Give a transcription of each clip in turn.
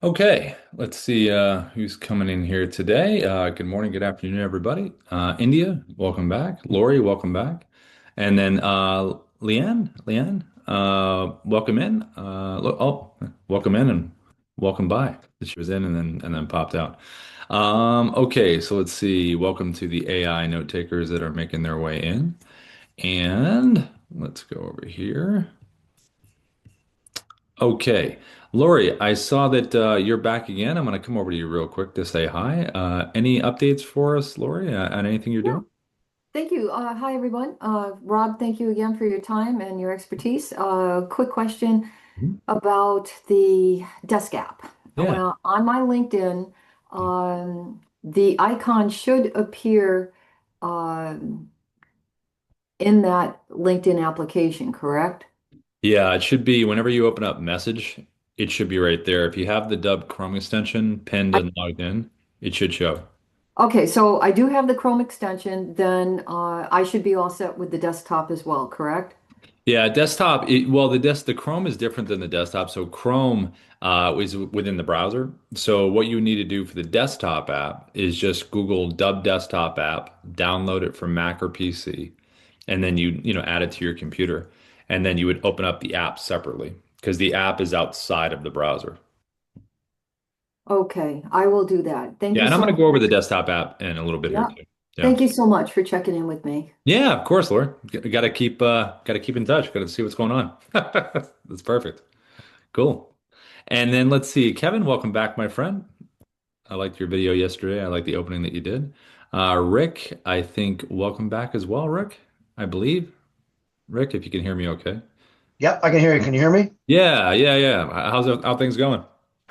Okay, let's see who's coming in here today. Good morning, good afternoon, everybody. India, welcome back. Lori, welcome back. And then Leanne, welcome in. Welcome in and welcome by. She was in and then popped out. Okay, so let's see. Welcome to the AI note takers that are making their way in. And let's go over here. Okay. Lori, I saw that you're back again. I'm going to come over to you real quick to say hi. Any updates for us, Lori, on anything you're Yeah, doing? thank you. Hi, everyone. Rob, thank you again for your time and your expertise. Quick question Mhm. about the desk app. Yeah. Well, on my LinkedIn, the icon should appear in that LinkedIn application, correct? Yeah, it should be whenever you open up Message, it should be right there. If you have the Dub Chrome extension pinned I, and logged in, it should show. okay, so I do have the Chrome extension, then I should be all set with the desktop as well, correct? Yeah, desktop. Well, the Chrome is different than the desktop. So Chrome is within the browser. So what you need to do for the desktop app is just Google Dub Desktop app, download it from Mac or PC, and then you add it to your computer, and then you would open up the app separately because the app is outside of the browser. Okay, I will do that. Thank Yeah, you and I'm so going to much. go over the desktop app in a little bit here Yeah. too. Yeah. Thank you so much for checking in with me. Yeah, of course, Laura. Got to keep in touch. Got to see what's going on. That's perfect. Cool. And then let's see, Kevin, welcome back, my friend. I liked your video yesterday. I like the opening that you did. Rick, I think welcome back as well, Rick. I believe. Rick, if you can hear me okay. Yep, I can hear you. Can you hear me? Yeah, yeah, yeah. How things going?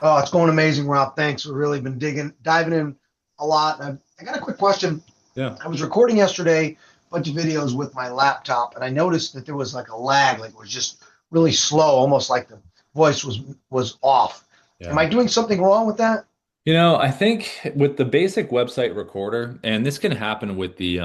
Oh, it's going amazing, Rob. Thanks. We've really been diving in a lot. I got a quick question. Yeah. I was recording yesterday a bunch of videos with my laptop, and I noticed that there was like a lag, like it was just really slow, almost like the voice was off. Am Yeah. I doing something wrong with that? I think with the basic website recorder, and this can happen with the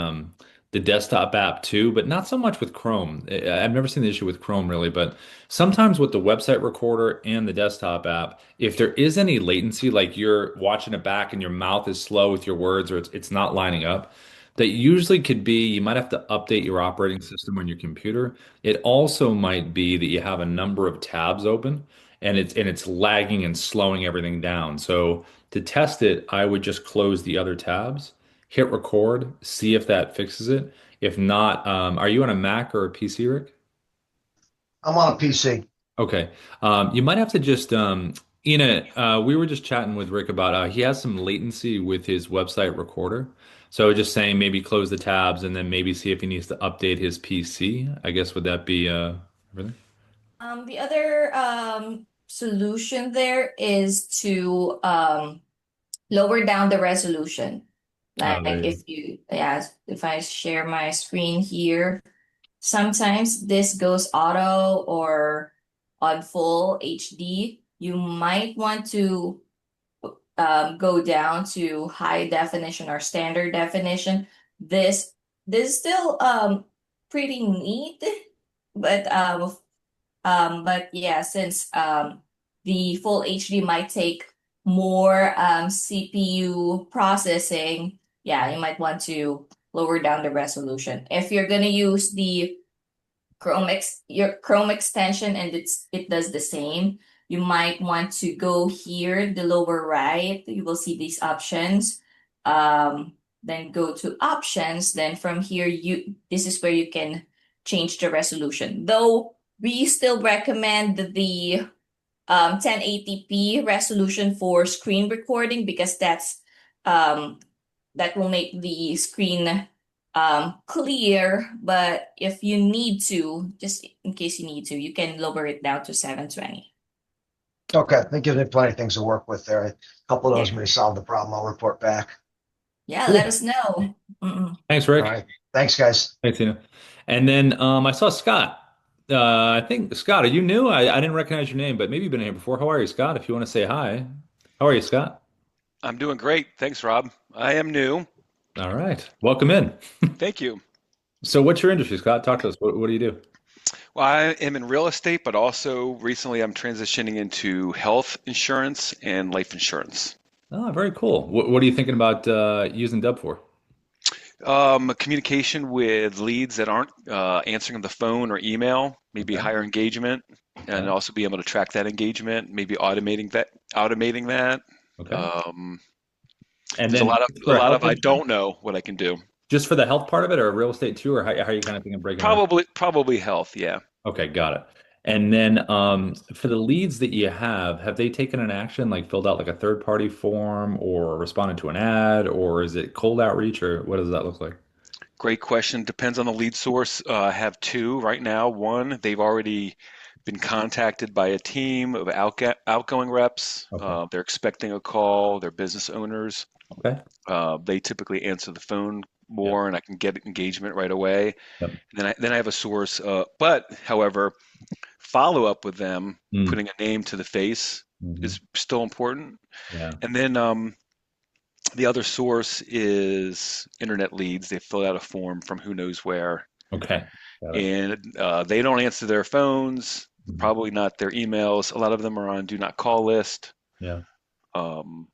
desktop app too, but not so much with Chrome. I've never seen the issue with Chrome really, but sometimes with the website recorder and the desktop app, if there is any latency, like you're watching it back and your mouth is slow with your words or it's not lining up, that usually could be you might have to update your operating system on your computer. It also might be that you have a number of tabs open and it's lagging and slowing everything down. So to test it, I would just close the other tabs, hit record, see if that fixes it. If not, are you on a Mac or a PC, Rick? I'm on a PC. Okay. You might have to just, Ina, we were just chatting with Rick about he has some latency with his website recorder. So just saying maybe close the tabs and then maybe see if he needs to update his PC. I guess would that be everything? The other solution there is to lower down the resolution. Oh, Like there you if you, yeah, if I share my screen here, sometimes this goes auto or on full HD. You might want to go down to high definition or standard definition. This this is still pretty neat, but yeah, since the full HD might take more CPU processing, yeah, you might want to lower down the resolution. If you're gonna use the your Chrome extension and it does the same, you might want to go here, the lower right, you will see these options. Then go to options. Then from here, this is where you can change the resolution. Though we still recommend the 1080p resolution for screen recording because um, that will make the screen clear. But if you need to, just in case you need to, you can lower it down to 720. Okay, that gives me plenty of things to work with there. A couple of Yeah, those may solve the problem. I'll report back. yeah. Let Cool. us know. Mm-mm. Thanks, All Rick. right. Thanks, guys. Thanks, Tina. And then I saw Scott. I think Scott, are you new? I didn't recognize your name, but maybe you've been here before. How are you, Scott? If you want to say hi. How are you, Scott? I'm doing great. Thanks, Rob. I am new. All right. Welcome in. Thank you. So what's your industry, Scott? Talk to us. What do you do? Well, I am in real estate, but also recently I'm transitioning into health insurance and life insurance. Oh, very cool. What are you thinking about using Dub for? Communication with leads that aren't answering the phone or email, maybe Okay. higher engagement, and Okay. also be able to track that engagement, maybe automating that. Okay. Um, And there's a then lot of a for lot of health I insurance, don't know what I can do. just for the health part of it, or real estate too, or how are you kind of thinking of breaking it up? Probably health, yeah. Okay, got it. And then for the leads that you have they taken an action, like filled out like a third party form or responded to an ad, or is it cold outreach, or what does that look like? Great question. Depends on the lead source. I have two right now. One, they've already been contacted by a team of outgoing reps. Okay. They're expecting a call. They're business owners. Okay. They typically answer the phone Yeah. more, and I can get engagement right away. Yep. And then I have a source. But however, follow up with them, Mm. putting a name to the face Mhm. is still important. Yeah. And then the other source is internet leads. They fill out a form from who knows where, Okay. Got it. and they don't answer their phones, Mhm. probably not their emails. A lot of them are on do not call list. Yeah. Um,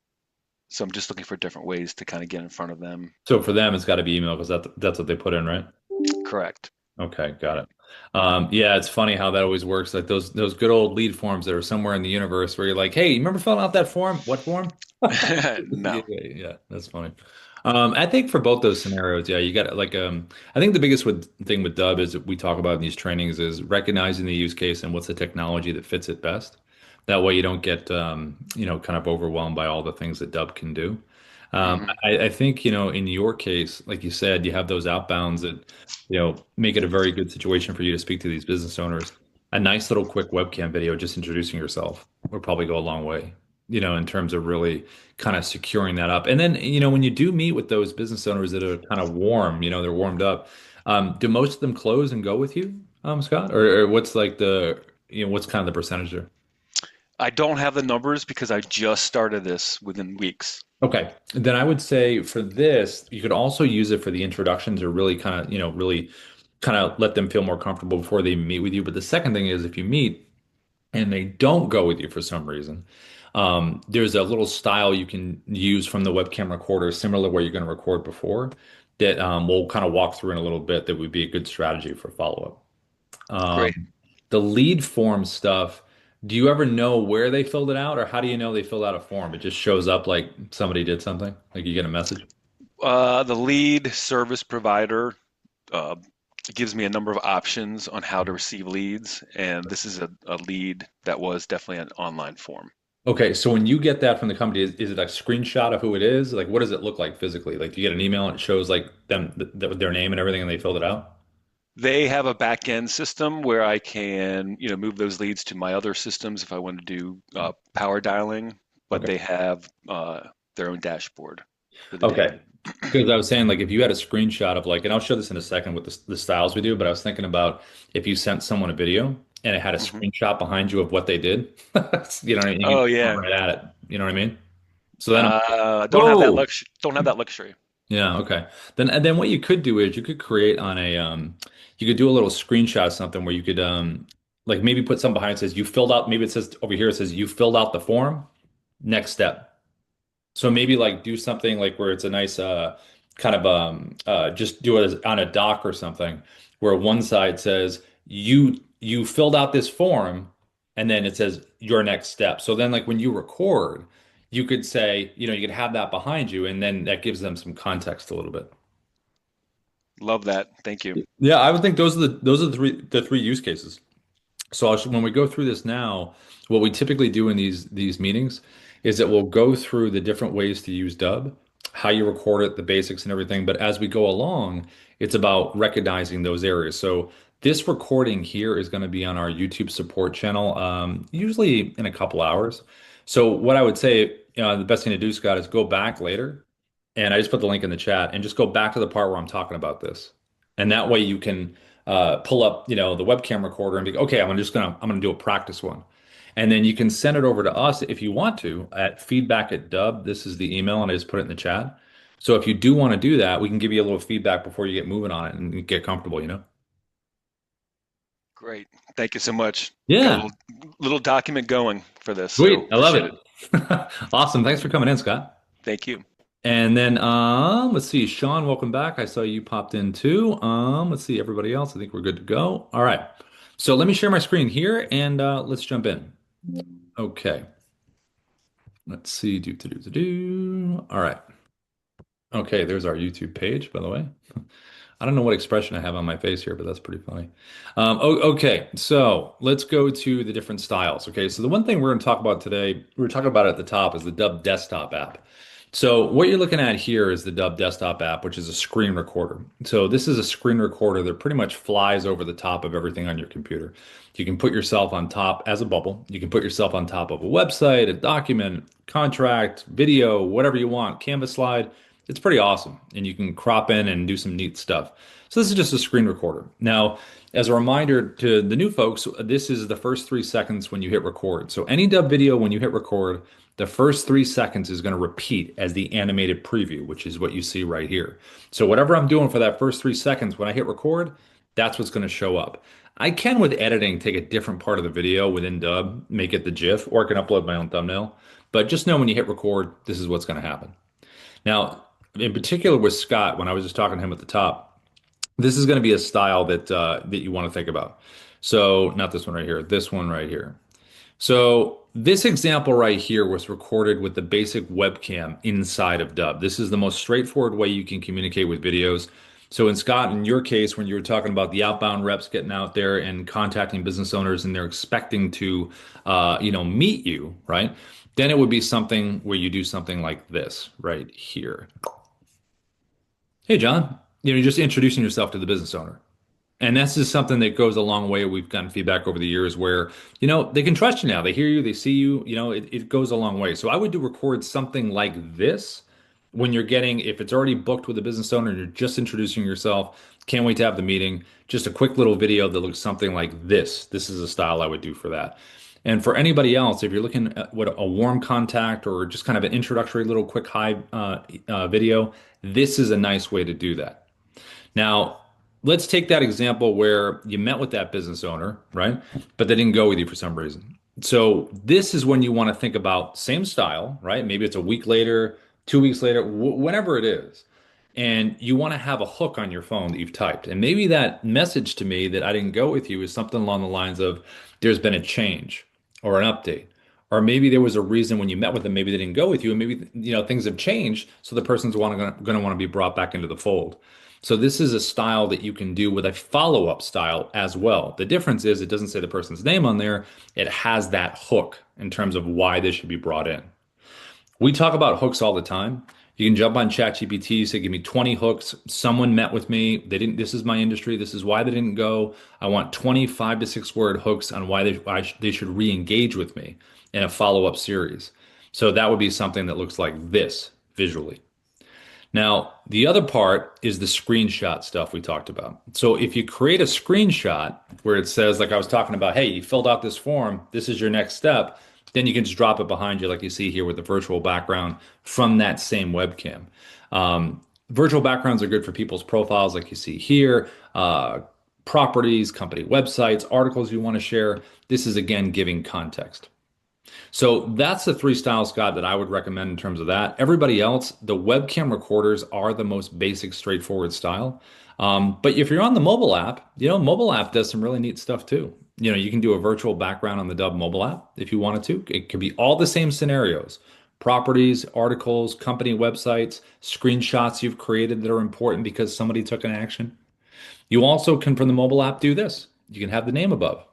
so I'm just looking for different ways to kind of get in front of them. So for them, it's got to be email because that's what they put in, right? Correct. Okay, got it. Yeah, it's funny how that always works. Like those good old lead forms that are somewhere in the universe where you're like, hey, you remember filling out that form? What form? Yeah, No. yeah, that's funny. I think for both those scenarios, yeah, you got like I think the biggest thing with Dub is that we talk about in these trainings is recognizing the use case and what's the technology that fits it best. That way you don't get kind of overwhelmed by all the things that Dub can do. Hmm. I think, in your case, like you said, you have those outbounds that, make it a very good situation for you to speak to these business owners. A nice little quick webcam video just introducing yourself would probably go a long way, in terms of really kind of securing that up. And then, when you do meet with those business owners that are kind of warm, they're warmed up, do most of them close and go with you, Scott? Or what's like what's kind of the percentage there? I don't have the numbers because I just started this within weeks. Okay. Then I would say for this, you could also use it for the introduction to really kind of, really kind of let them feel more comfortable before they meet with you. But the second thing is if you meet and they don't go with you for some reason, there's a little style you can use from the webcam recorder, similar to where you're going to record before, that we'll kind of walk through in a little bit that would be a good strategy for follow-up. Great. The lead form stuff, do you ever know where they filled it out, or how do you know they filled out a form? It just shows up like somebody did something, like you get a message. The lead service provider uh, gives me a number of options on how to receive leads, and this is a lead that was definitely an online form. Okay, so when you get that from the company, is it a screenshot of who it is? Like, what does it look like physically? Like, do you get an email and it shows like them, their name and everything, and they filled it out? They have a back end system where I can, move those leads to my other systems if I want to do power dialing, but Okay. they have their own dashboard for the data. Okay. Because I was saying, like, if you had a screenshot of like, and I'll show this in a second with the styles we do, but I was thinking about if you sent someone a video and it had a Hmm. screenshot behind you of what they did, you Oh can point yeah. right at it. You know what I mean? So then I'm like, Don't have that whoa. luxury. Don't have that luxury. Yeah, okay. Then what you could do is you could create on you could do a little screenshot of something where you could like maybe put something behind it says you filled out, maybe it says over here it says you filled out the form, next step. So maybe like do something like where it's a nice kind of just do it on a doc or something where one side says you filled out this form and then it says your next step. So then like when you record, you could say, you could have that behind you and then that gives them some context a little bit. Love that. Thank you. Yeah, I would think those are the three use cases. So when we go through this now, what we typically do in these meetings is that we'll go through the different ways to use Dub, how you record it, the basics and everything. But as we go along, it's about recognizing those areas. So this recording here is going to be on our YouTube support channel, usually in a couple hours. So what I would say, the best thing to do, Scott, is go back later, and I just put the link in the chat, and just go back to the part where I'm talking about this, and that way you can pull up, the webcam recorder and be, okay, I'm gonna do a practice one. And then you can send it over to us if you want to at feedback@dub. This is the email, and I just put it in the chat. So if you do want to do that, we can give you a little feedback before you get moving on it and get comfortable. Great. Thank you so much. Got a Yeah, little document going for this, sweet. so I love appreciate it. it. Awesome. Thanks for coming in, Scott. Thank you. And then let's see, Sean, welcome back. I saw you popped in too. Let's see, everybody else. I think we're good to go. All right. So let me share my screen here and let's jump in. Okay. Let's see. Do. All right. Okay, there's our YouTube page, by the way. I don't know what expression I have on my face here, but that's pretty funny. Okay, so let's go to the different styles. Okay, so the one thing we're going to talk about today, we're talking about at the top, is the Dub desktop app. So what you're looking at here is the Dub desktop app, which is a screen recorder. So this is a screen recorder that pretty much flies over the top of everything on your computer. You can put yourself on top as a bubble. You can put yourself on top of a website, a document, contract, video, whatever you want, Canvas slide. It's pretty awesome, and you can crop in and do some neat stuff. So this is just a screen recorder. Now, as a reminder to the new folks, this is the first 3 seconds when you hit record. So any dub video, when you hit record, the first 3 seconds is going to repeat as the animated preview, which is what you see right here. So whatever I'm doing for that first 3 seconds, when I hit record, that's what's going to show up. I can, with editing, take a different part of the video within Dub, make it the GIF, or I can upload my own thumbnail. But just know when you hit record, this is what's going to happen. Now, in particular with Scott, when I was just talking to him at the top, this is going to be a style that you want to think about. So not this one right here, this one right here. So this example right here was recorded with the basic webcam inside of Dub. This is the most straightforward way you can communicate with videos. So in Scott, in your case, when you were talking about the outbound reps getting out there and contacting business owners and they're expecting to, meet you, right? Then it would be something where you do something like this right here. Hey, John, you're just introducing yourself to the business owner. And that's just something that goes a long way. We've gotten feedback over the years where, they can trust you now. They hear you, they see you, it goes a long way. So I would do record something like this when you're getting, if it's already booked with a business owner and you're just introducing yourself, can't wait to have the meeting, just a quick little video that looks something like this. This is a style I would do for that. And for anybody else, if you're looking at what a warm contact or just kind of an introductory little quick hi video, this is a nice way to do that. Now, let's take that example where you met with that business owner, right? But they didn't go with you for some reason. So this is when you want to think about same style, right? Maybe it's a week later, 2 weeks later, whenever it is. And you want to have a hook on your phone that you've typed. And maybe that message to me that I didn't go with you is something along the lines of there's been a change or an update. Or maybe there was a reason when you met with them, maybe they didn't go with you, and maybe things have changed, so the person's going to want to be brought back into the fold. So this is a style that you can do with a follow-up style as well. The difference is it doesn't say the person's name on there. It has that hook in terms of why they should be brought in. We talk about hooks all the time. You can jump on ChatGPT, say, give me 20 hooks. Someone met with me. They didn't, this is my industry. This is why they didn't go. I want 25 to 6 word hooks on why they should re-engage with me in a follow-up series. So that would be something that looks like this visually. Now, the other part is the screenshot stuff we talked about. So if you create a screenshot where it says, like I was talking about, hey, you filled out this form, this is your next step, then you can just drop it behind you like you see here with the virtual background from that same webcam. Virtual backgrounds are good for people's profiles like you see here, properties, company websites, articles you want to share. This is, again, giving context. So that's the 3 styles, Scott, that I would recommend in terms of that. Everybody else, the webcam recorders are the most basic, straightforward style. But if you're on the mobile app, mobile app does some really neat stuff too. You can do a virtual background on the Dub mobile app if you wanted to. It could be all the same scenarios: properties, articles, company websites, screenshots you've created that are important because somebody took an action. You also can, from the mobile app, do this. You can have the name above.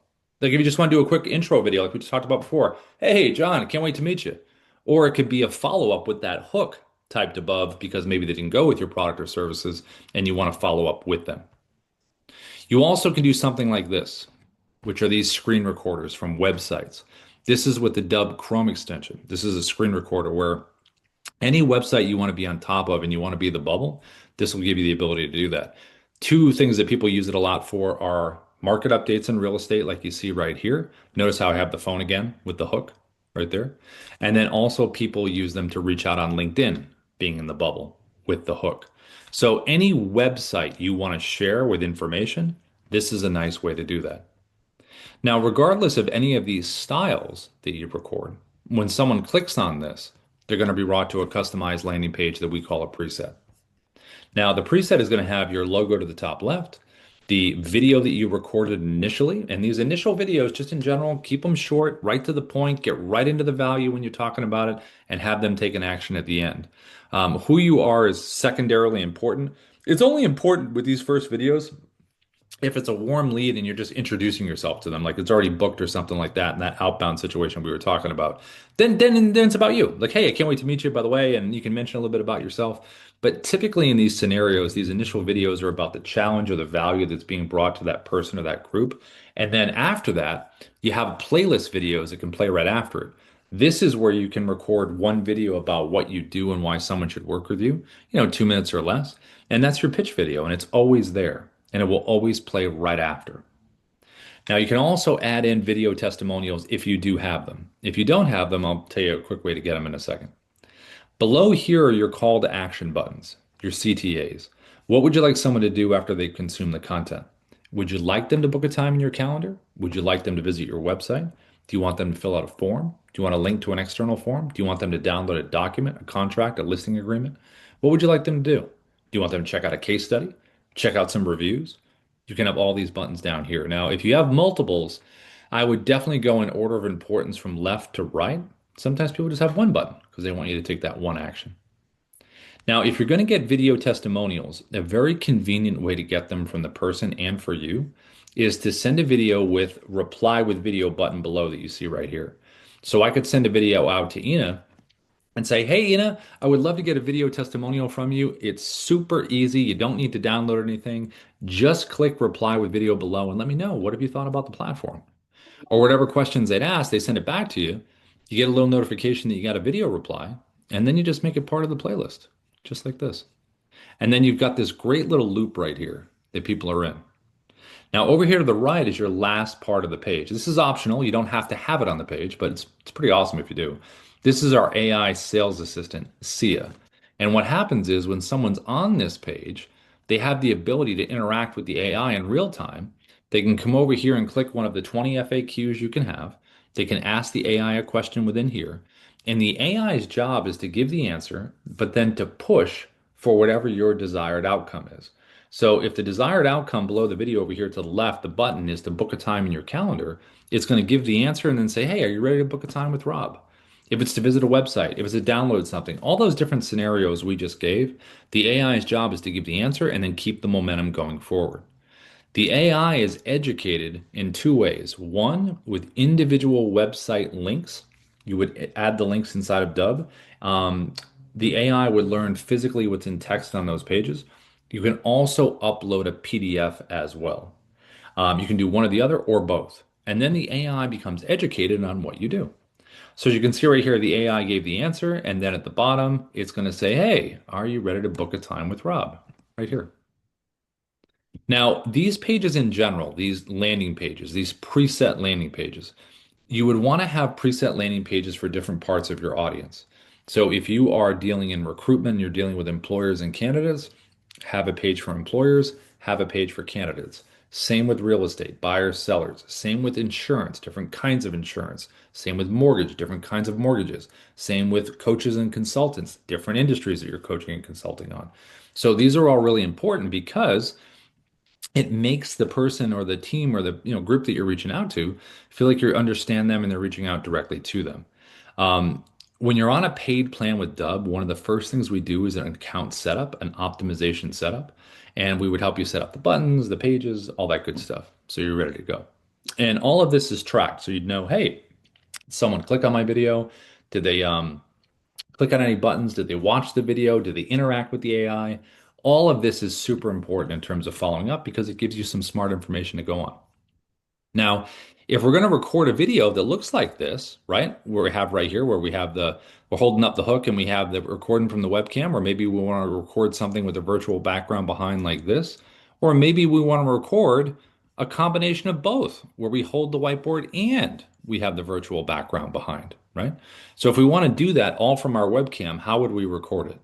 Like if you just want to do a quick intro video like we just talked about before, hey, John, can't wait to meet you. Or it could be a follow-up with that hook typed above because maybe they didn't go with your product or services and you want to follow up with them. You also can do something like this, which are these screen recorders from websites. This is with the Dub Chrome extension. This is a screen recorder where any website you want to be on top of and you want to be the bubble, this will give you the ability to do that. 2 things that people use it a lot for are market updates in real estate, like you see right here. Notice how I have the phone again with the hook right there. And then also people use them to reach out on LinkedIn, being in the bubble with the hook. So any website you want to share with information, this is a nice way to do that. Now, regardless of any of these styles that you record, when someone clicks on this, they're going to be brought to a customized landing page that we call a preset. Now, the preset is going to have your logo to the top left, the video that you recorded initially, and these initial videos, just in general, keep them short, right to the point, get right into the value when you're talking about it, and have them take an action at the end. Who you are is secondarily important. It's only important with these first videos if it's a warm lead and you're just introducing yourself to them, like it's already booked or something like that in that outbound situation we were talking about, then it's about you. Like, hey, I can't wait to meet you, by the way, and you can mention a little bit about yourself. But typically in these scenarios, these initial videos are about the challenge or the value that's being brought to that person or that group. And then after that, you have playlist videos that can play right after it. This is where you can record one video about what you do and why someone should work with you, 2 minutes or less. And that's your pitch video, and it's always there and it will always play right after. Now, you can also add in video testimonials if you do have them. If you don't have them, I'll tell you a quick way to get them in a second. Below here are your call to action buttons, your CTAs. What would you like someone to do after they consume the content? Would you like them to book a time in your calendar? Would you like them to visit your website? Do you want them to fill out a form? Do you want a link to an external form? Do you want them to download a document, a contract, a listing agreement? What would you like them to do? Do you want them to check out a case study? Check out some reviews? You can have all these buttons down here. Now, if you have multiples, I would definitely go in order of importance from left to right. Sometimes people just have one button because they want you to take that one action. Now, if you're going to get video testimonials, a very convenient way to get them from the person and for you is to send a video with reply with video button below that you see right here. So I could send a video out to Ina and say, hey, Ina, I would love to get a video testimonial from you. It's super easy. You don't need to download anything. Just click reply with video below and let me know. What have you thought about the platform? Or whatever questions they'd ask, they send it back to you. You get a little notification that you got a video reply, and then you just make it part of the playlist, just like this. And then you've got this great little loop right here that people are in. Now, over here to the right is your last part of the page. This is optional. You don't have to have it on the page, but it's pretty awesome if you do. This is our AI sales assistant, Sia. And what happens is when someone's on this page, they have the ability to interact with the AI in real time. They can come over here and click one of the 20 FAQs you can have. They can ask the AI a question within here. And the AI's job is to give the answer, but then to push for whatever your desired outcome is. So if the desired outcome below the video over here to the left, the button is to book a time in your calendar, it's going to give the answer and then say, hey, are you ready to book a time with Rob? If it's to visit a website, if it's to download something, all those different scenarios we just gave, the AI's job is to give the answer and then keep the momentum going forward. The AI is educated in two ways. One, with individual website links. You would add the links inside of Dub. The AI would learn physically what's in text on those pages. You can also upload a PDF as well. You can do one or the other or both. And then the AI becomes educated on what you do. So as you can see right here, the AI gave the answer, and then at the bottom, it's going to say, hey, are you ready to book a time with Rob? Right here. Now, these pages in general, these landing pages, these preset landing pages, you would want to have preset landing pages for different parts of your audience. So if you are dealing in recruitment, you're dealing with employers and candidates, have a page for employers, have a page for candidates. Same with real estate, buyers, sellers. Same with insurance, different kinds of insurance. Same with mortgage, different kinds of mortgages. Same with coaches and consultants, different industries that you're coaching and consulting on. So these are all really important because it makes the person or the team or the group that you're reaching out to feel like you understand them and they're reaching out directly to them. When you're on a paid plan with Dub, one of the first things we do is an account setup, an optimization setup, and we would help you set up the buttons, the pages, all that good stuff. So you're ready to go. And all of this is tracked. So you'd know, hey, someone click on my video. Did they click on any buttons? Did they watch the video? Did they interact with the AI? All of this is super important in terms of following up because it gives you some smart information to go on. Now, if we're going to record a video that looks like this, right, where we have right here, where we're holding up the hook and we have the recording from the webcam, or maybe we want to record something with a virtual background behind like this, or maybe we want to record a combination of both, where we hold the whiteboard and we have the virtual background behind, right? So if we want to do that all from our webcam, how would we record it?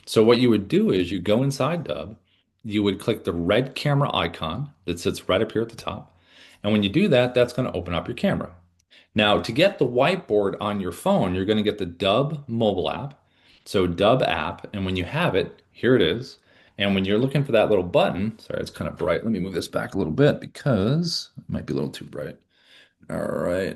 So what you would do is you go inside Dub, you would click the red camera icon that sits right up here at the top, And when you do that, that's going to open up your camera. Now, to get the whiteboard on your phone, you're going to get the Dub mobile app. So Dub app, and when you have it, here it is. And when you're looking for that little button, sorry, it's kind of bright. Let me move this back a little bit because it might be a little too bright. All right,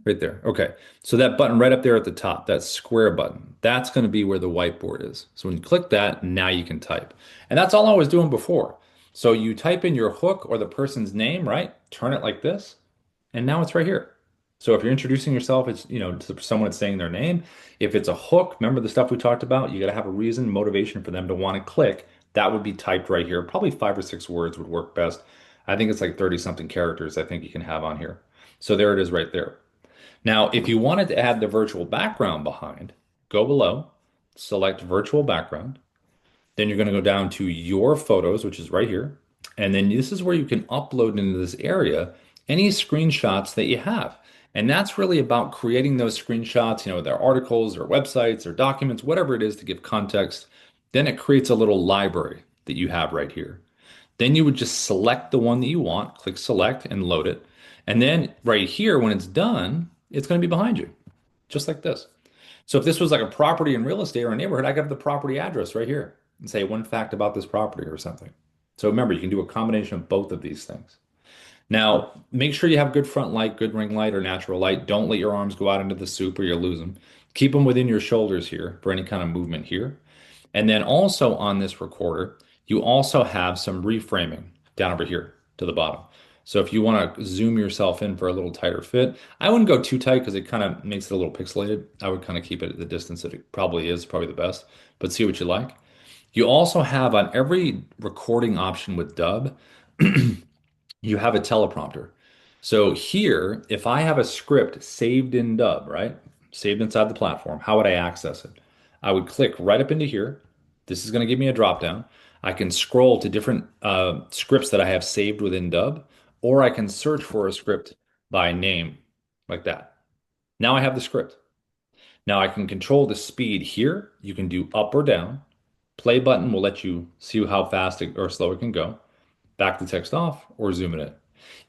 right there. Okay, so that button right up there at the top, that square button, that's going to be where the whiteboard is. So when you click that, now you can type. And that's all I was doing before. So you type in your hook or the person's name, right? Turn it like this, and now it's right here. So if you're introducing yourself, it's, to someone it's saying their name. If it's a hook, remember the stuff we talked about? You got to have a reason, motivation for them to want to click. That would be typed right here. Probably 5 or 6 words would work best. I think it's like 30 something characters I think you can have on here. So there it is right there. Now, if you wanted to add the virtual background behind, go below, select virtual background. Then you're going to go down to your photos, which is right here. And then this is where you can upload into this area any screenshots that you have. And that's really about creating those screenshots, their articles or websites or documents, whatever it is to give context. Then it creates a little library that you have right here. Then you would just select the one that you want, click select and load it. And then right here, when it's done, it's going to be behind you, just like this. So if this was like a property in real estate or a neighborhood, I got the property address right here and say one fact about this property or something. So remember, you can do a combination of both of these things. Now, make sure you have good front light, good ring light or natural light. Don't let your arms go out into the soup or you'll lose them. Keep them within your shoulders here for any kind of movement here. And then also on this recorder, you also have some reframing down over here to the bottom. So if you want to zoom yourself in for a little tighter fit, I wouldn't go too tight because it kind of makes it a little pixelated. I would kind of keep it at the distance that it probably is, probably the best, but see what you like. You also have on every recording option with Dub, you have a teleprompter. So here, if I have a script saved in Dub, right? Saved inside the platform, how would I access it? I would click right up into here. This is going to give me a drop down. I can scroll to different scripts that I have saved within Dub, or I can search for a script by name like that. Now I have the script. Now I can control the speed here. You can do up or down. Play button will let you see how fast or slow it can go. Back the text off or zoom it in.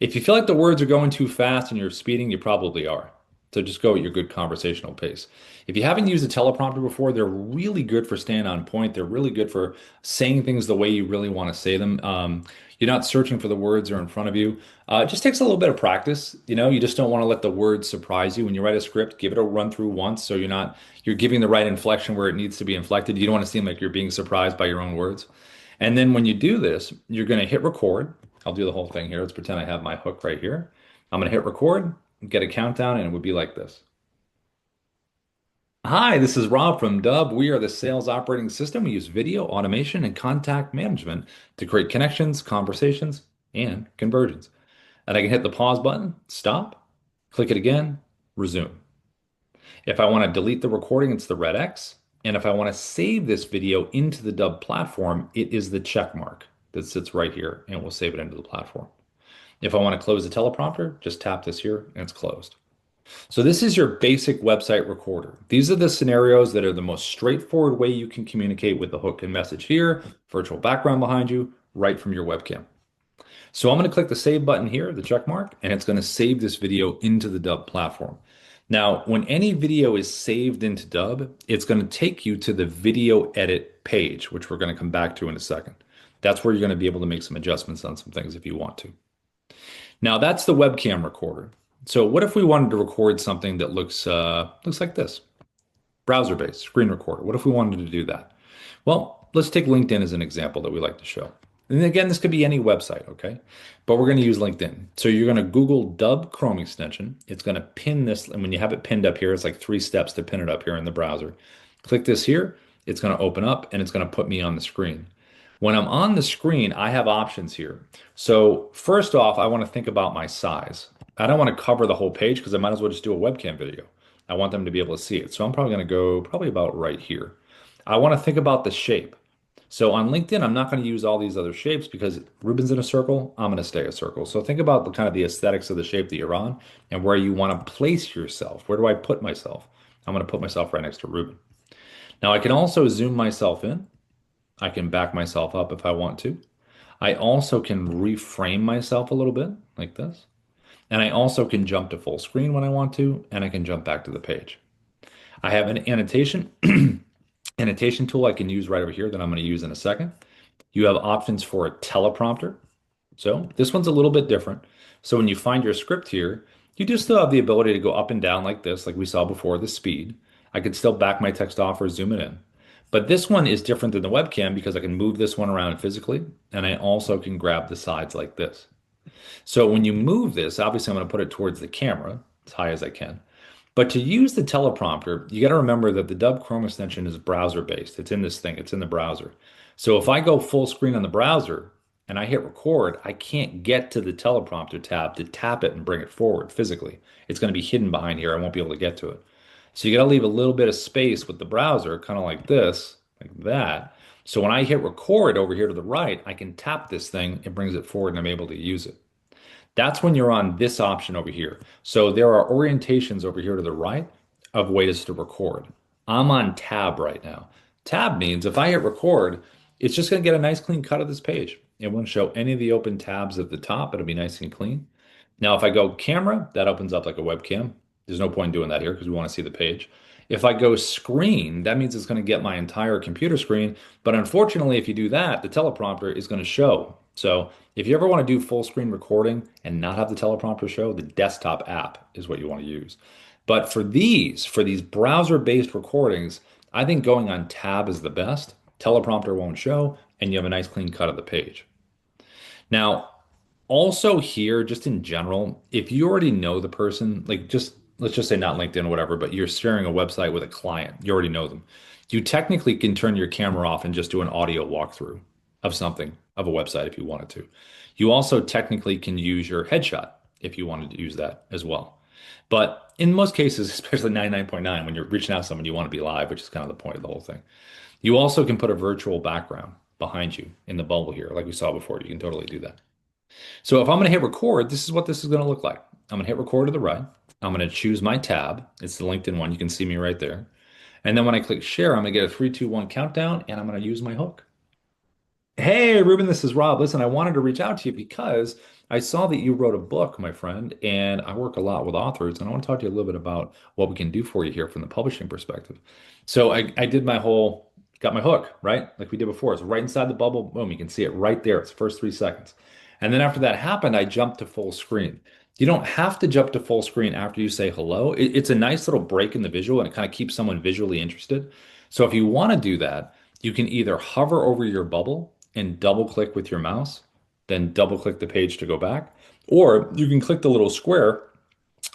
If you feel like the words are going too fast and you're speeding, you probably are. So just go at your good conversational pace. If you haven't used a teleprompter before, they're really good for staying on point. They're really good for saying things the way you really want to say them. You're not searching for the words that are in front of you. It just takes a little bit of practice. You just don't want to let the words surprise you. When you write a script, give it a run through once so you're giving the right inflection where it needs to be inflected. You don't want to seem like you're being surprised by your own words. And then when you do this, you're going to hit record. I'll do the whole thing here. Let's pretend I have my hook right here. I'm going to hit record, get a countdown, and it would be like this. Hi, this is Rob from Dub. We are the sales operating system. We use video, automation, and contact management to create connections, conversations, and conversions. And I can hit the pause button, stop, click it again, resume. If I want to delete the recording, it's the red X. And if I want to save this video into the Dub platform, it is the check mark that sits right here, and we'll save it into the platform. If I want to close the teleprompter, just tap this here and it's closed. So this is your basic website recorder. These are the scenarios that are the most straightforward way you can communicate with the hook and message here, virtual background behind you, right from your webcam. So I'm going to click the save button here, the check mark, and it's going to save this video into the Dub platform. Now, when any video is saved into Dub, it's going to take you to the video edit page, which we're going to come back to in a second. That's where you're going to be able to make some adjustments on some things if you want to. Now, that's the webcam recorder. So what if we wanted to record something that looks like this? Browser-based screen recorder. What if we wanted to do that? Well, let's take LinkedIn as an example that we like to show. And again, this could be any website, okay? But we're going to use LinkedIn. So you're going to Google Dub Chrome extension. It's going to pin this, and when you have it pinned up here, it's like 3 steps to pin it up here in the browser. Click this here. It's going to open up, and it's going to put me on the screen. When I'm on the screen, I have options here. So first off, I want to think about my size. I don't want to cover the whole page because I might as well just do a webcam video. I want them to be able to see it. So I'm probably going to go about right here. I want to think about the shape. So on LinkedIn, I'm not going to use all these other shapes because Ruben's in a circle, I'm going to stay a circle. So think about the kind of the aesthetics of the shape that you're on and where you want to place yourself. Where do I put myself? I'm going to put myself right next to Ruben. Now I can also zoom myself in. I can back myself up if I want to. I also can reframe myself a little bit like this. And I also can jump to full screen when I want to, and I can jump back to the page. I have an annotation annotation tool I can use right over here that I'm going to use in a second. You have options for a teleprompter. So this one's a little bit different. So when you find your script here, you do still have the ability to go up and down like this, like we saw before, the speed. I could still back my text off or zoom it in. But this one is different than the webcam because I can move this one around physically, and I also can grab the sides like this. So when you move this, obviously I'm going to put it towards the camera as high as I can. But to use the teleprompter, you got to remember that the Dub Chrome extension is browser based. It's in this thing, it's in the browser. So if I go full screen on the browser and I hit record, I can't get to the teleprompter tab to tap it and bring it forward physically. It's going to be hidden behind here. I won't be able to get to it. So you got to leave a little bit of space with the browser, kind of like this, like that. So when I hit record over here to the right, I can tap this thing, it brings it forward, and I'm able to use it. That's when you're on this option over here. So there are orientations over here to the right of ways to record. I'm on tab right now. Tab means if I hit record, it's just going to get a nice clean cut of this page. It won't show any of the open tabs at the top. It'll be nice and clean. Now, if I go camera, that opens up like a webcam. There's no point in doing that here because we want to see the page. If I go screen, that means it's going to get my entire computer screen. But unfortunately, if you do that, the teleprompter is going to show. So if you ever want to do full screen recording and not have the teleprompter show, the desktop app is what you want to use. But for these browser-based recordings, I think going on tab is the best. Teleprompter won't show, and you have a nice clean cut of the page. Now, also here, just in general, if you already know the person, like just let's just say not LinkedIn or whatever, but you're sharing a website with a client, you already know them. You technically can turn your camera off and just do an audio walkthrough of something, of a website if you wanted to. You also technically can use your headshot if you wanted to use that as well. But in most cases, especially 99.9, when you're reaching out to someone, you want to be live, which is kind of the point of the whole thing. You also can put a virtual background behind you in the bubble here, like we saw before. You can totally do that. So if I'm going to hit record, this is what this is going to look like. I'm going to hit record to the right. I'm going to choose my tab. It's the LinkedIn one. You can see me right there. And then when I click share, I'm going to get a 3, 2, 1 countdown, and I'm going to use my hook. Hey, Ruben, this is Rob. Listen, I wanted to reach out to you because I saw that you wrote a book, my friend, and I work a lot with authors, and I want to talk to you a little bit about what we can do for you here from the publishing perspective. So I did got my hook, right? Like we did before. It's right inside the bubble. Boom, you can see it right there. It's the first 3 seconds. And then after that happened, I jumped to full screen. You don't have to jump to full screen after you say hello. It's a nice little break in the visual and it kind of keeps someone visually interested. So if you want to do that, you can either hover over your bubble and double click with your mouse, then double click the page to go back, or you can click the little square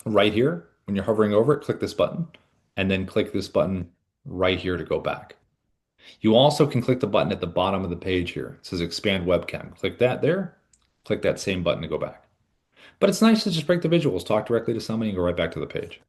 right here. When you're hovering over it, click this button and then click this button right here to go back. You also can click the button at the bottom of the page here. It says expand webcam. Click that there, click that same button to go back. But it's nice to just break the visuals, talk directly to somebody, and go right back to the page.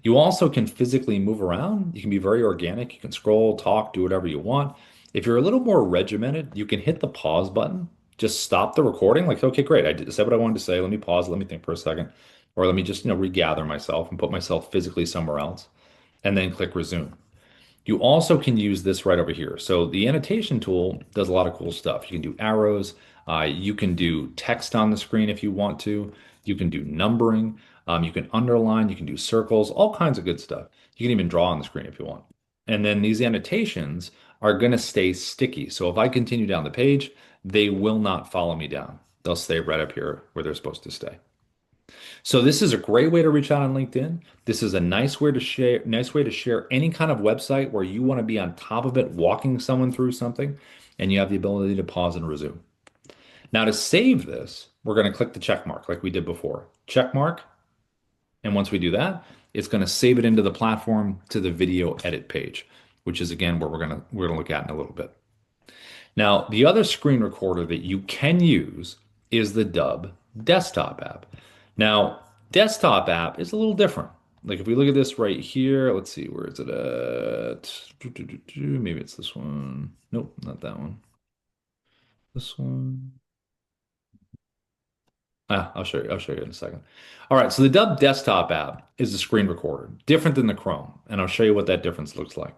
You also can physically move around. You can be very organic. You can scroll, talk, do whatever you want. If you're a little more regimented, you can hit the pause button. Just stop the recording. Like, okay, great. I said what I wanted to say. Let me pause. Let me think for a second. Or let me just, regather myself and put myself physically somewhere else. And then click resume. You also can use this right over here. So the annotation tool does a lot of cool stuff. You can do arrows. You can do text on the screen if you want to. You can do numbering. You can underline. You can do circles, all kinds of good stuff. You can even draw on the screen if you want. And then these annotations are going to stay sticky. So if I continue down the page, they will not follow me down. They'll stay right up here where they're supposed to stay. So this is a great way to reach out on LinkedIn. This is a nice way to share any kind of website where you want to be on top of it, walking someone through something, and you have the ability to pause and resume. Now to save this, we're going to click the check mark like we did before. Check mark. And once we do that, it's going to save it into the platform to the video edit page, which is again what we're going to look at in a little bit. Now, the other screen recorder that you can use is the Dub desktop app. Now, desktop app is a little different. Like if we look at this right here, let's see, where is it at? Maybe it's this one. Nope, not that one. This one. I'll show you in a second. All right, so the Dub desktop app is a screen recorder, different than the Chrome, and I'll show you what that difference looks like.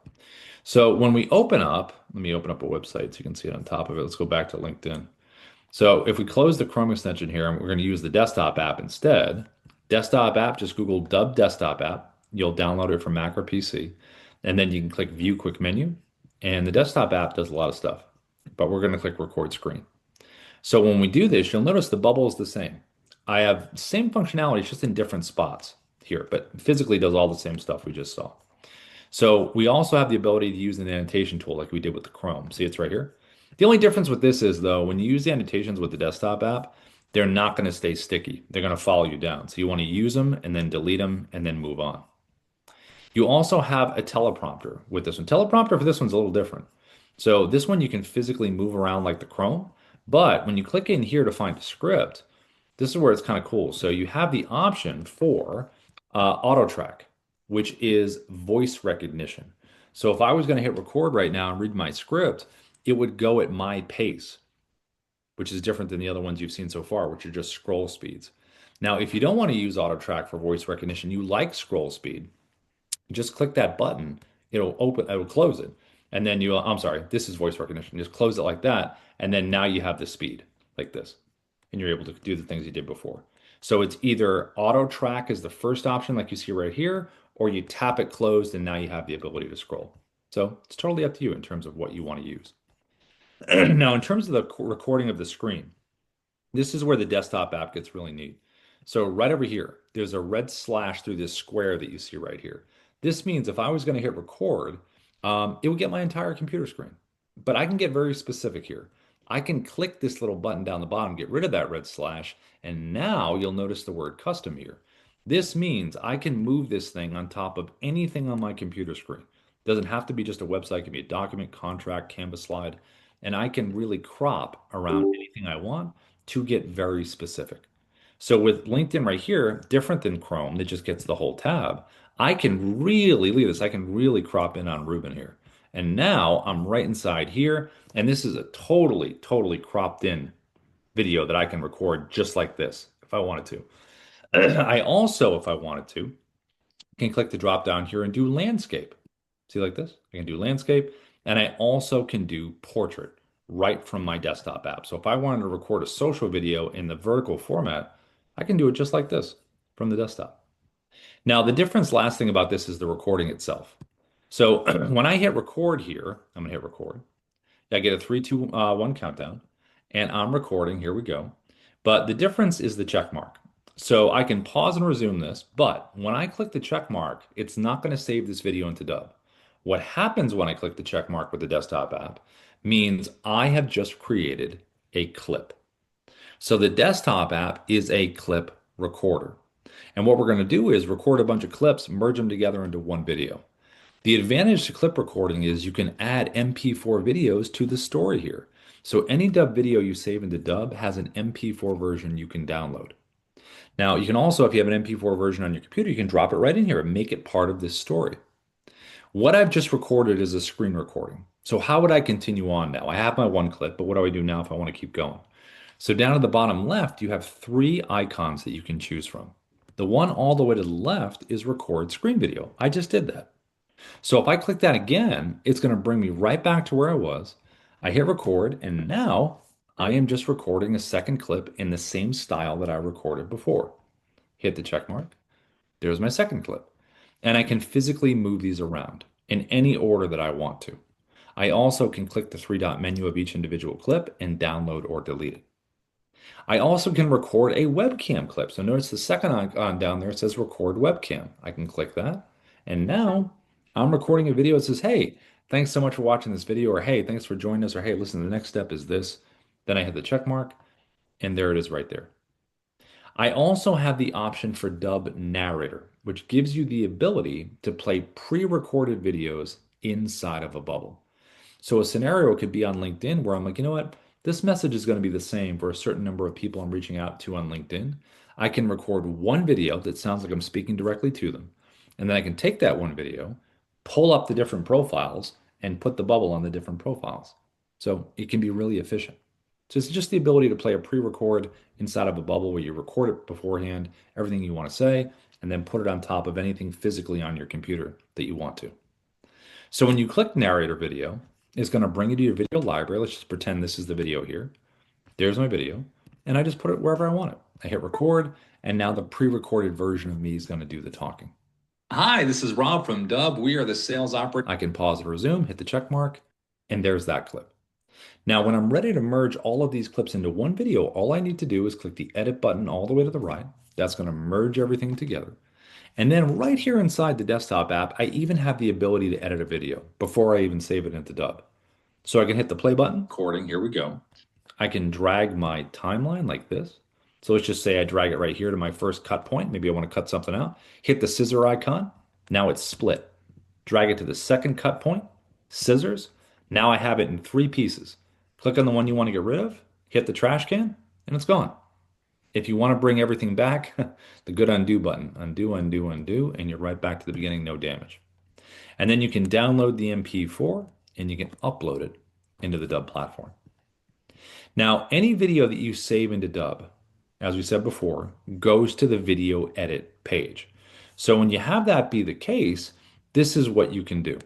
So when we open up, let me open up a website so you can see it on top of it. Let's go back to LinkedIn. So if we close the Chrome extension here and we're going to use the desktop app instead, desktop app, just Google Dub desktop app. You'll download it from Mac or PC. And then you can click View Quick Menu. And the desktop app does a lot of stuff, but we're going to click Record Screen. So when we do this, you'll notice the bubble is the same. I have same functionality, it's just in different spots here, but physically does all the same stuff we just saw. So we also have the ability to use an annotation tool like we did with the Chrome. See, it's right here. The only difference with this is though, when you use the annotations with the desktop app, they're not going to stay sticky. They're going to follow you down. So you want to use them and then delete them and then move on. You also have a teleprompter with this one. Teleprompter for this one's a little different. So this one you can physically move around like the Chrome, but when you click in here to find a script, this is where it's kind of cool. So you have the option for auto track, which is voice recognition. So if I was going to hit record right now and read my script, it would go at my pace, which is different than the other ones you've seen so far, which are just scroll speeds. Now, if you don't want to use auto track for voice recognition, you like scroll speed, just click that button. It'll close it. And then I'm sorry, this is voice recognition. Just close it like that. And then now you have the speed like this. And you're able to do the things you did before. So it's either auto track is the first option, like you see right here, or you tap it closed and now you have the ability to scroll. So it's totally up to you in terms of what you want to use. Now, in terms of the recording of the screen, this is where the desktop app gets really neat. So right over here, there's a red slash through this square that you see right here. This means if I was going to hit record, it would get my entire computer screen. But I can get very specific here. I can click this little button down the bottom, get rid of that red slash, and now you'll notice the word custom here. This means I can move this thing on top of anything on my computer screen. It doesn't have to be just a website, it can be a document, contract, Canvas slide, and I can really crop around anything I want to get very specific. So with LinkedIn right here, different than Chrome that just gets the whole tab, I can really leave this. I can really crop in on Ruben here. And now I'm right inside here. And this is a totally, totally cropped in video that I can record just like this if I wanted to. I also, if I wanted to, can click the drop down here and do landscape. See like this? I can do landscape. And I also can do portrait right from my desktop app. So if I wanted to record a social video in the vertical format, I can do it just like this from the desktop. Now, the difference last thing about this is the recording itself. So when I hit record here, I'm going to hit record. I get a 3, 2, 1 countdown, and I'm recording. Here we go. But the difference is the check mark. So I can pause and resume this, but when I click the check mark, it's not going to save this video into Dub. What happens when I click the check mark with the desktop app means I have just created a clip. So the desktop app is a clip recorder. And what we're going to do is record a bunch of clips, merge them together into one video. The advantage to clip recording is you can add MP4 videos to the story here. So any Dub video you save into Dub has an MP4 version you can download. Now, you can also, if you have an MP4 version on your computer, you can drop it right in here and make it part of this story. What I've just recorded is a screen recording. So how would I continue on now? I have my one clip, but what do I do now if I want to keep going? So down at the bottom left, you have 3 icons that you can choose from. The one all the way to the left is record screen video. I just did that. So if I click that again, it's going to bring me right back to where I was. I hit record, and now I am just recording a second clip in the same style that I recorded before. Hit the check mark. There's my second clip. And I can physically move these around in any order that I want to. I also can click the 3-dot menu of each individual clip and download or delete it. I also can record a webcam clip. So notice the second icon down there, it says record webcam. I can click that. And now I'm recording a video that says, hey, thanks so much for watching this video, or hey, thanks for joining us, or hey, listen, the next step is this. Then I hit the check mark, and there it is right there. I also have the option for Dub Narrator, which gives you the ability to play pre-recorded videos inside of a bubble. So a scenario could be on LinkedIn where I'm like, you know what? This message is going to be the same for a certain number of people I'm reaching out to on LinkedIn. I can record one video that sounds like I'm speaking directly to them. And then I can take that one video, pull up the different profiles, and put the bubble on the different profiles. So it can be really efficient. So it's just the ability to play a pre-record inside of a bubble where you record it beforehand, everything you want to say, and then put it on top of anything physically on your computer that you want to. So when you click narrator video, it's going to bring you to your video library. Let's just pretend this is the video here. There's my video, and I just put it wherever I want it. I hit record, and now the pre-recorded version of me is going to do the talking. Hi, this is Rob from Dub. We are the sales operator. I can pause and resume, hit the check mark, and there's that clip. Now, when I'm ready to merge all of these clips into one video, all I need to do is click the edit button all the way to the right. That's going to merge everything together. And then right here inside the desktop app, I even have the ability to edit a video before I even save it into Dub. So I can hit the play button, recording, here we go. I can drag my timeline like this. So let's just say I drag it right here to my first cut point. Maybe I want to cut something out. Hit the scissor icon. Now it's split. Drag it to the second cut point, scissors. Now I have it in 3 pieces. Click on the one you want to get rid of, hit the trash can, and it's gone. If you want to bring everything back, the good undo button, undo, undo, undo, and you're right back to the beginning, no damage. And then you can download the MP4 and you can upload it into the Dub platform. Now, any video that you save into Dub, as we said before, goes to the video edit page. So when you have that be the case, this is what you can do.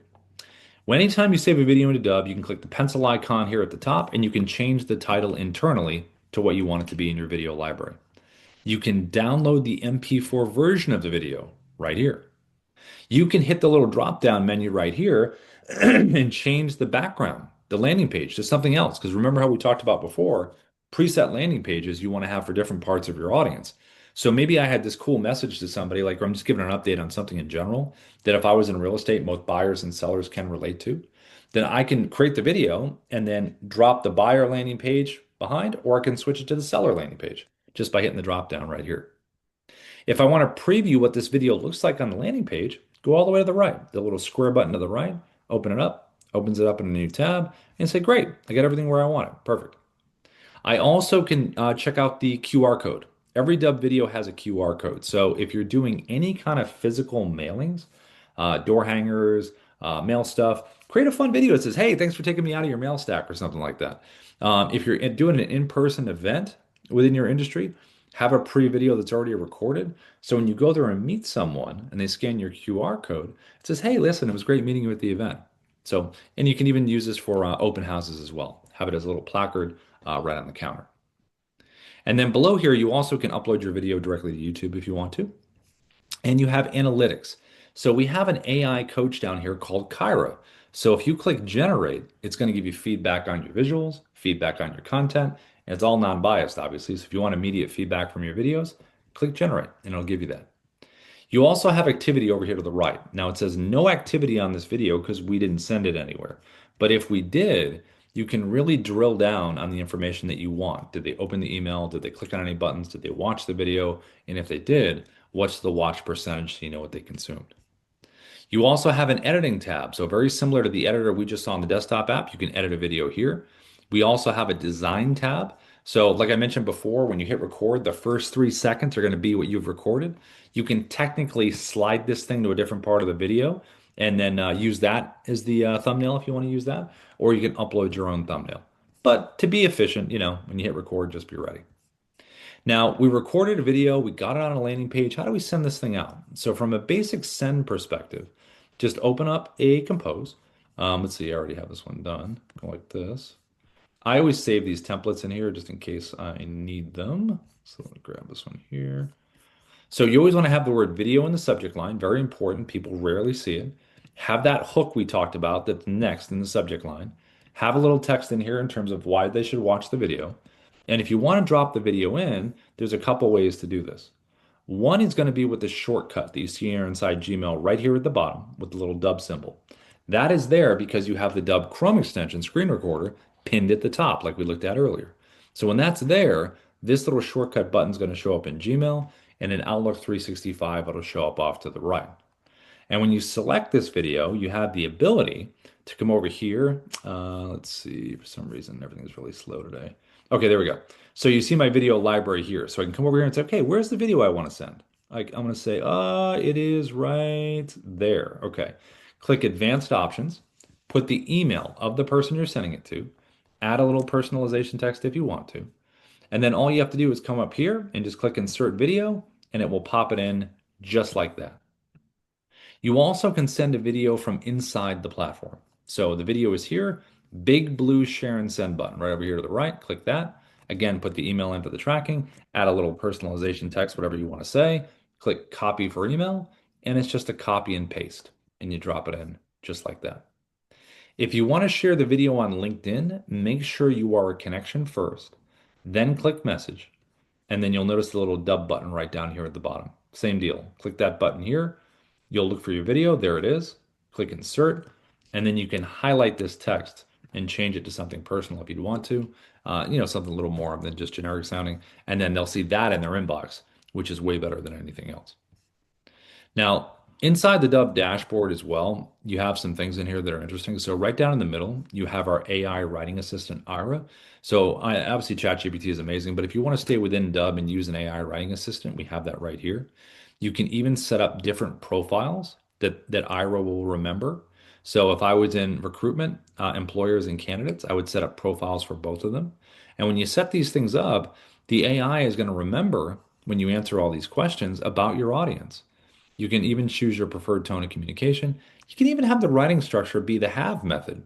Well, anytime you save a video into Dub, you can click the pencil icon here at the top and you can change the title internally to what you want it to be in your video library. You can download the MP4 version of the video right here. You can hit the little drop-down menu right here and change the background, the landing page, to something else. Because remember how we talked about before, preset landing pages you want to have for different parts of your audience. So maybe I had this cool message to somebody, like, or I'm just giving an update on something in general that if I was in real estate, most buyers and sellers can relate to. Then I can create the video and then drop the buyer landing page behind, or I can switch it to the seller landing page just by hitting the drop down right here. If I want to preview what this video looks like on the landing page, go all the way to the right, the little square button to the right, open it up, opens it up in a new tab, and say, great, I got everything where I want it. Perfect. I also can check out the QR code. Every Dub video has a QR code. So if you're doing any kind of physical mailings, door hangers, mail stuff, create a fun video that says, hey, thanks for taking me out of your mail stack or something like that. If you're doing an in-person event within your industry, have a pre-video that's already recorded. So when you go there and meet someone and they scan your QR code, it says, hey, listen, it was great meeting you at the event. So, and you can even use this for open houses as well. Have it as a little placard right on the counter. And then below here, you also can upload your video directly to YouTube if you want to. And you have analytics. So we have an AI coach down here called Kyra. So if you click generate, it's going to give you feedback on your visuals, feedback on your content, and it's all non-biased, obviously. So if you want immediate feedback from your videos, click generate and it'll give you that. You also have activity over here to the right. Now it says no activity on this video because we didn't send it anywhere. But if we did, you can really drill down on the information that you want. Did they open the email? Did they click on any buttons? Did they watch the video? And if they did, what's the watch percentage so you know what they consumed? You also have an editing tab. So very similar to the editor we just saw on the desktop app, you can edit a video here. We also have a design tab. So like I mentioned before, when you hit record, the first 3 seconds are going to be what you've recorded. You can technically slide this thing to a different part of the video and then use that as the thumbnail if you want to use that, or you can upload your own thumbnail. But to be efficient, you know, when you hit record, just be ready. Now, we recorded a video, we got it on a landing page. How do we send this thing out? So from a basic send perspective, just open up a Compose. Let's see, I already have this one done. Go like this. I always save these templates in here just in case I need them. So let me grab this one here. So you always want to have the word video in the subject line. Very important. People rarely see it. Have that hook we talked about that's next in the subject line. Have a little text in here in terms of why they should watch the video. And if you want to drop the video in, there's a couple ways to do this. One is going to be with the shortcut that you see here inside Gmail right here at the bottom with the little Dub symbol. That is there because you have the Dub Chrome extension screen recorder pinned at the top like we looked at earlier. So when that's there, this little shortcut button is going to show up in Gmail, and in Outlook 365, it'll show up off to the right. And when you select this video, you have the ability to come over here. Let's see, for some reason, everything's really slow today. Okay, there we go. So you see my video library here. So I can come over here and say, okay, where's the video I want to send? Like I'm going to say, it is right there. Okay. Click Advanced Options, put the email of the person you're sending it to, add a little personalization text if you want to. And then all you have to do is come up here and just click Insert Video, and it will pop it in just like that. You also can send a video from inside the platform. So the video is here, big blue share and send button right over here to the right, click that, Again, put the email into the tracking, add a little personalization text, whatever you want to say, click copy for email, and it's just a copy and paste, and you drop it in just like that. If you want to share the video on LinkedIn, make sure you are a connection first, then click message, and then you'll notice the little dub button right down here at the bottom. Same deal. Click that button here. You'll look for your video. There it is. Click insert, and then you can highlight this text and change it to something personal if you'd want to, something a little more than just generic sounding. And then they'll see that in their inbox, which is way better than anything else. Now, inside the Dub dashboard as well, you have some things in here that are interesting. So right down in the middle, you have our AI writing assistant, Ira. So obviously ChatGPT is amazing, but if you want to stay within Dub and use an AI writing assistant, we have that right here. You can even set up different profiles that Ira will remember. So if I was in recruitment, employers and candidates, I would set up profiles for both of them. And when you set these things up, the AI is going to remember when you answer all these questions about your audience. You can even choose your preferred tone of communication. You can even have the writing structure be the have method,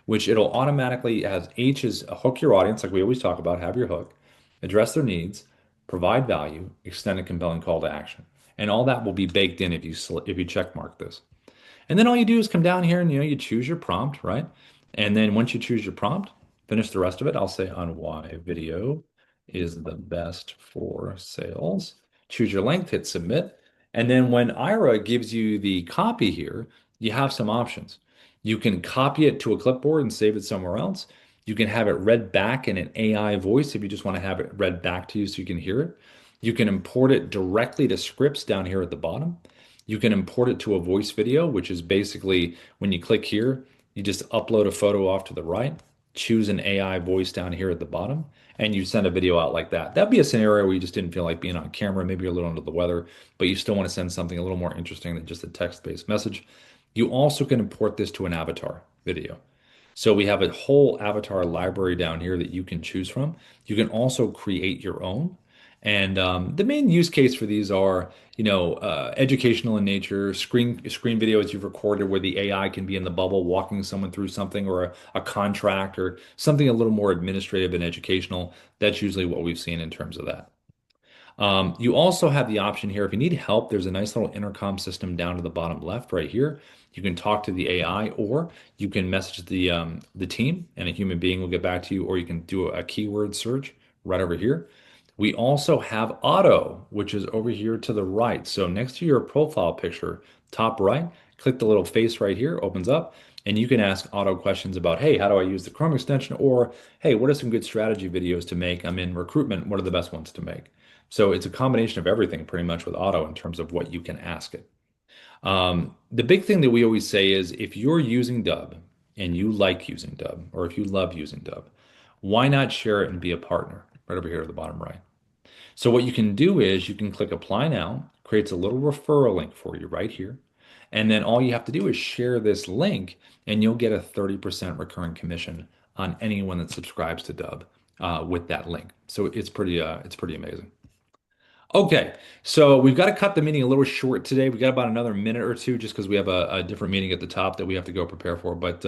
which it'll automatically, as H is hook your audience, like we always talk about, have your hook, address their needs, provide value, extend a compelling call to action. And all that will be baked in if you check mark this. And then all you do is come down here and you choose your prompt, right? And then once you choose your prompt, finish the rest of it. I'll say on why video is the best for sales. Choose your length, hit submit. And then when Ira gives you the copy here, you have some options. You can copy it to a clipboard and save it somewhere else. You can have it read back in an AI voice if you just want to have it read back to you so you can hear it. You can import it directly to scripts down here at the bottom. You can import it to a voice video, which is basically when you click here, you just upload a photo off to the right, choose an AI voice down here at the bottom, and you send a video out like that. That'd be a scenario where you just didn't feel like being on camera, maybe you're a little under the weather, but you still want to send something a little more interesting than just a text-based message. You also can import this to an avatar video. So we have a whole avatar library down here that you can choose from. You can also create your own. And the main use case for these are, educational in nature, screen videos you've recorded where the AI can be in the bubble walking someone through something or a contract or something a little more administrative and educational. That's usually what we've seen in terms of that. You also have the option here, if you need help, there's a nice little intercom system down to the bottom left right here. You can talk to the AI or you can message the team and a human being will get back to you, or you can do a keyword search right over here. We also have auto, which is over here to the right. So next to your profile picture, top right, click the little face right here, opens up, and you can ask auto questions about, hey, how do I use the Chrome extension? Or, hey, what are some good strategy videos to make? I'm in recruitment. What are the best ones to make? So it's a combination of everything pretty much with auto in terms of what you can ask it. The big thing that we always say is if you're using Dub and you like using Dub, or if you love using Dub, why not share it and be a partner right over here at the bottom right? So what you can do is you can click apply now, creates a little referral link for you right here. And then all you have to do is share this link and you'll get a 30% recurring commission on anyone that subscribes to Dub with that link. So it's pretty amazing. Okay, so we've got to cut the meeting a little short today. We got about another minute or two just because we have a different meeting at the top that we have to go prepare for. But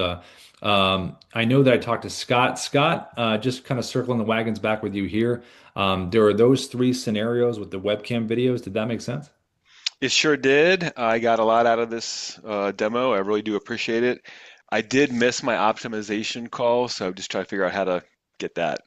I know that I talked to Scott. Scott, just kind of circling the wagons back with you here. There are those three scenarios with the webcam videos. Did that make sense? It sure did. I got a lot out of this demo. I really do appreciate it. I did miss my optimization call, so I'm just trying to figure out how to get that.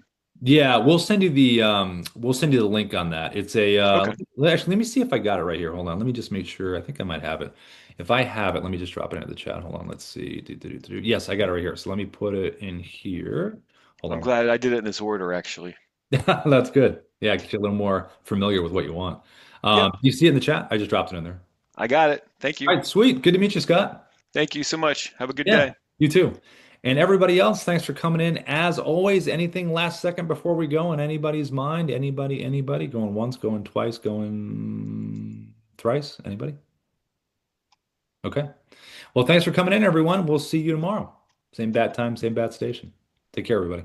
Yeah, we'll send you the link on that. It's a Okay. actually let me see if I got it right here. Hold on. Let me just make sure. I think I might have it. If I have it, let me just drop it into the chat. Hold on. Let's see. Yes, I got it right here. So let me put it in here. Hold I'm on. glad I did it in this order, actually. That's good. Yeah, get you a little more familiar with what you want. Yep, You see it in the chat? I just dropped it in there. I got it. Thank All you. right, sweet. Good to meet you, Scott. Thank you so much. Have a good Yeah, day. you too. And everybody else, thanks for coming in. As always, anything last second before we go in anybody's mind? Anybody? Going once, going twice, going thrice? Anybody? Okay. Well, thanks for coming in, everyone. We'll see you tomorrow. Same bat time, same bat station. Take care, everybody.